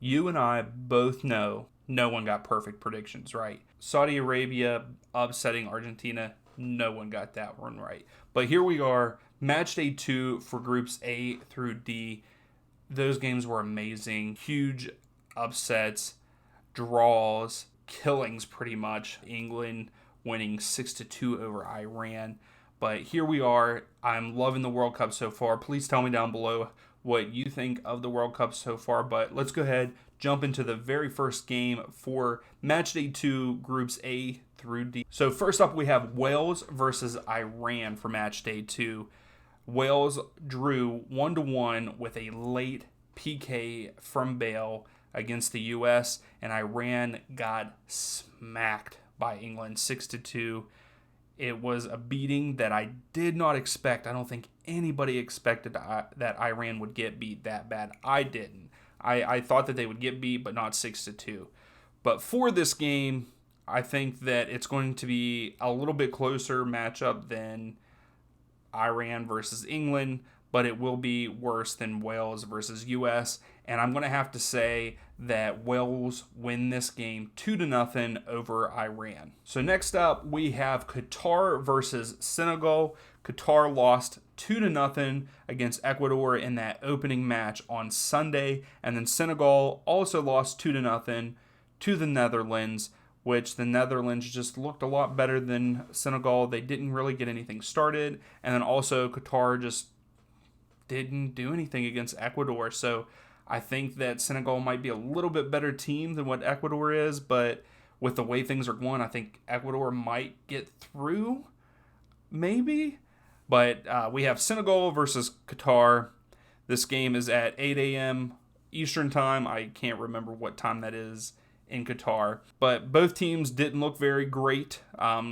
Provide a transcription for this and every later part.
You and I both know no one got perfect predictions right. Saudi Arabia upsetting Argentina, no one got that one right. But here we are, match day 2 for groups A through D. Those games were amazing. Huge upsets, draws, killings pretty much. England winning 6-2 over Iran. But here we are. I'm loving the World Cup so far. Please tell me down below what you think of the World Cup so far. But let's go ahead, jump into the very first game for match day 2, groups A through D. So first up, we have Wales versus Iran for match day 2. Wales drew 1-1 with a late PK from Bale against the U.S., and Iran got smacked by England 6-2. It was a beating that I did not expect. I don't think anybody expected that Iran would get beat that bad. I didn't. I thought that they would get beat, but not 6-2. But for this game, I think that it's going to be a little bit closer matchup than Iran versus England, but it will be worse than Wales versus US. And I'm going to have to say that Wales win this game 2-0 over Iran. So next up, we have Qatar versus Senegal. Qatar lost 2-0 against Ecuador in that opening match on Sunday. And then Senegal also lost 2-0 to the Netherlands, which the Netherlands just looked a lot better than Senegal. They didn't really get anything started. And then also Qatar just didn't do anything against Ecuador. So I think that Senegal might be a little bit better team than what Ecuador is. But with the way things are going, I think Ecuador might get through, maybe. But we have Senegal versus Qatar. This game is at 8 a.m. Eastern time. I can't remember what time that is in Qatar. But both teams didn't look very great.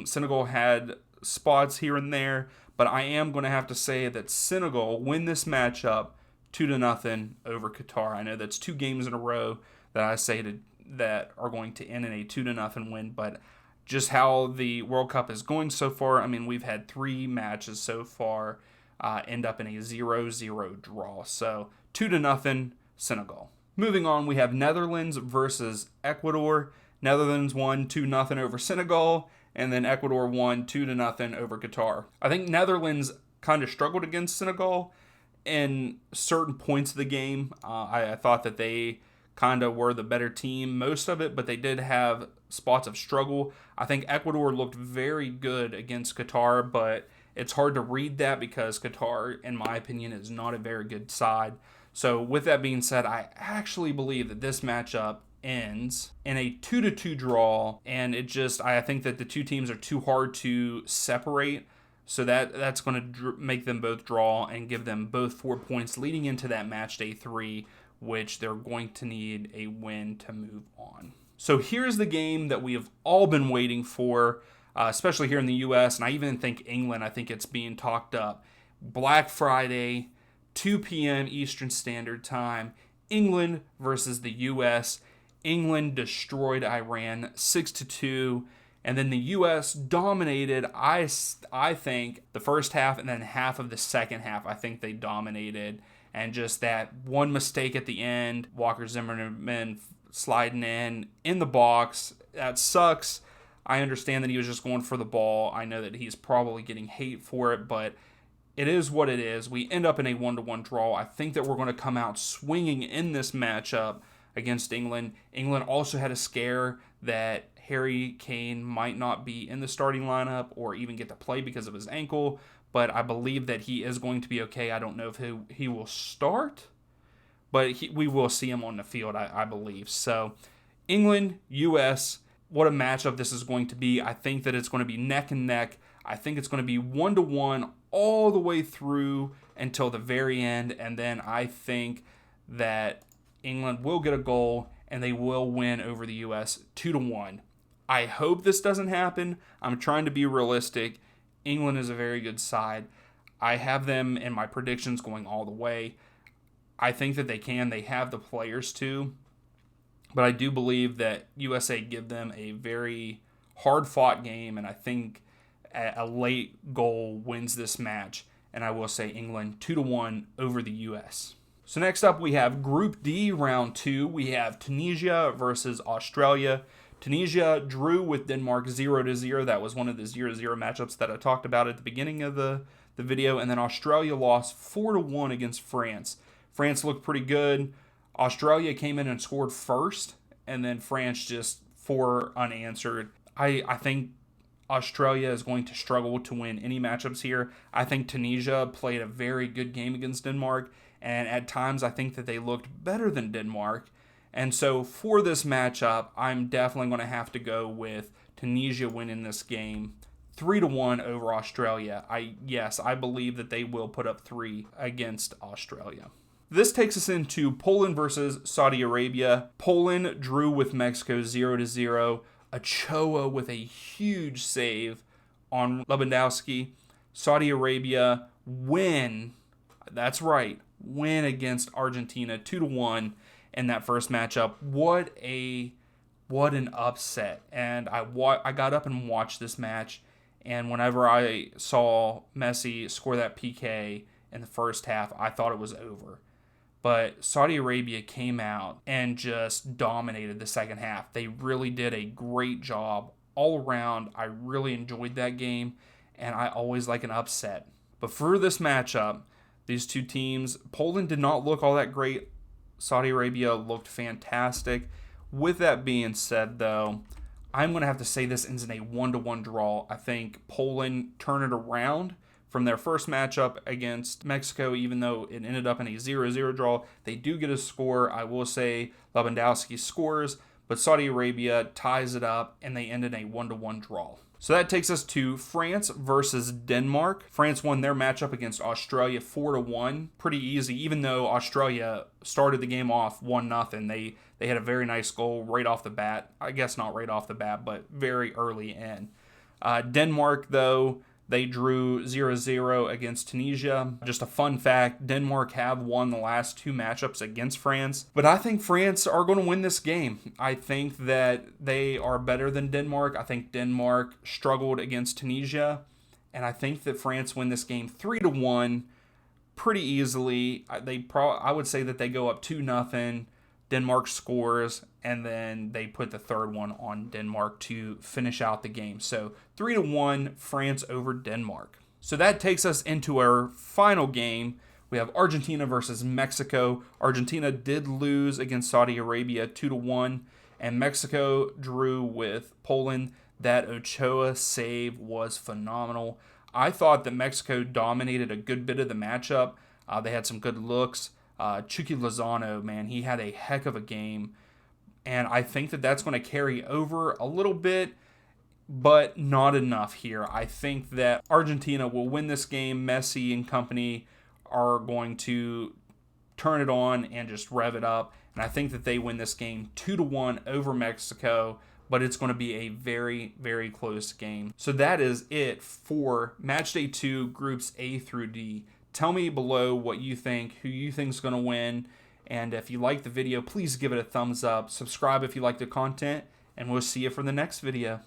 Senegal had spots here and there, but I am going to have to say that Senegal win this matchup 2-0 over Qatar. I know that's 2 games in a row that I say that are going to end in a 2-0 win, but just how the World Cup is going so far, I mean, we've had 3 matches so far end up in a 0-0 draw. So 2-0 Senegal. Moving on, we have Netherlands versus Ecuador. Netherlands won 2-0 over Senegal, and then Ecuador won 2-0 over Qatar. I think Netherlands kind of struggled against Senegal in certain points of the game. I thought that they kind of were the better team most of it, but they did have spots of struggle. I think Ecuador looked very good against Qatar, but it's hard to read that because Qatar, in my opinion, is not a very good side. So with that being said, I actually believe that this matchup ends in a 2-2 draw, and I think that the 2 teams are too hard to separate, so that's going to make them both draw and give them both 4 points leading into that match day 3, which they're going to need a win to move on. So here's the game that we have all been waiting for, especially here in the U.S., and I even think England, I think it's being talked up. Black Friday, 2 p.m. Eastern Standard Time, England versus the U.S. England destroyed Iran 6-2, and then the U.S. dominated, I think, the first half and then half of the second half. I think they dominated, and just that one mistake at the end, Walker Zimmerman sliding in the box, that sucks. I understand that he was just going for the ball. I know that he's probably getting hate for it, but it is what it is. We end up in a 1-1 draw. I think that we're going to come out swinging in this matchup against England. England also had a scare that Harry Kane might not be in the starting lineup or even get to play because of his ankle, but I believe that he is going to be okay. I don't know if he will start, but we will see him on the field, I believe. So England, U.S., what a matchup this is going to be. I think that it's going to be neck and neck. I think it's going to be 1-1 all the way through until the very end, and then I think that England will get a goal and they will win over the U.S. 2-1. I hope this doesn't happen. I'm trying to be realistic. England is a very good side. I have them in my predictions going all the way. I think that they can. They have the players to. But I do believe that USA give them a very hard-fought game, and I think a late goal wins this match. And I will say England 2-1 over the U.S. So next up, we have Group D, Round 2. We have Tunisia versus Australia. Tunisia drew with Denmark 0-0. That was one of the 0-0 matchups that I talked about at the beginning of the video. And then Australia lost 4-1 against France. France looked pretty good. Australia came in and scored first, and then France just 4 unanswered. I think Australia is going to struggle to win any matchups here. I think Tunisia played a very good game against Denmark, and at times I think that they looked better than Denmark. And so for this matchup, I'm definitely going to have to go with Tunisia winning this game 3-1 over Australia. I believe that they will put up 3 against Australia. This takes us into Poland versus Saudi Arabia. Poland drew with Mexico 0-0. Ochoa with a huge save on Lewandowski. Saudi Arabia win. That's right. Win against Argentina 2-1 in that first matchup. What an upset. And I got up and watched this match, and whenever I saw Messi score that PK in the first half, I thought it was over. But Saudi Arabia came out and just dominated the second half. They really did a great job all around. I really enjoyed that game, and I always like an upset. But for this matchup, these two teams, Poland did not look all that great. Saudi Arabia looked fantastic. With that being said, though, I'm going to have to say this ends in a 1-1 draw. I think Poland turned it around from their first matchup against Mexico, even though it ended up in a 0-0 draw. They do get a score. I will say Lewandowski scores, but Saudi Arabia ties it up, and they end in a 1-1 draw. So that takes us to France versus Denmark. France won their matchup against Australia 4-1. Pretty easy, even though Australia started the game off 1-0. They had a very nice goal right off the bat. I guess not right off the bat, but very early in. Denmark, though, they drew 0-0 against Tunisia. Just a fun fact, Denmark have won the last 2 matchups against France. But I think France are going to win this game. I think that they are better than Denmark. I think Denmark struggled against Tunisia. And I think that France win this game 3-1 pretty easily. I would say that they go up 2-0. Denmark scores, and then they put the third one on Denmark to finish out the game. So 3-1 France over Denmark. So that takes us into our final game. We have Argentina versus Mexico. Argentina did lose against Saudi Arabia 2-1, and Mexico drew with Poland. That Ochoa save was phenomenal. I thought that Mexico dominated a good bit of the matchup. They had some good looks. Chucky Lozano, man, he had a heck of a game, and I think that that's going to carry over a little bit, but not enough here. I think that Argentina will win this game. Messi and company are going to turn it on and just rev it up, and I think that they win this game 2-1 over Mexico, but it's going to be a very, very close game. So that is it for Matchday 2, Groups A through D. Tell me below what you think, who you think is going to win, and if you like the video, please give it a thumbs up. Subscribe if you like the content, and we'll see you for the next video.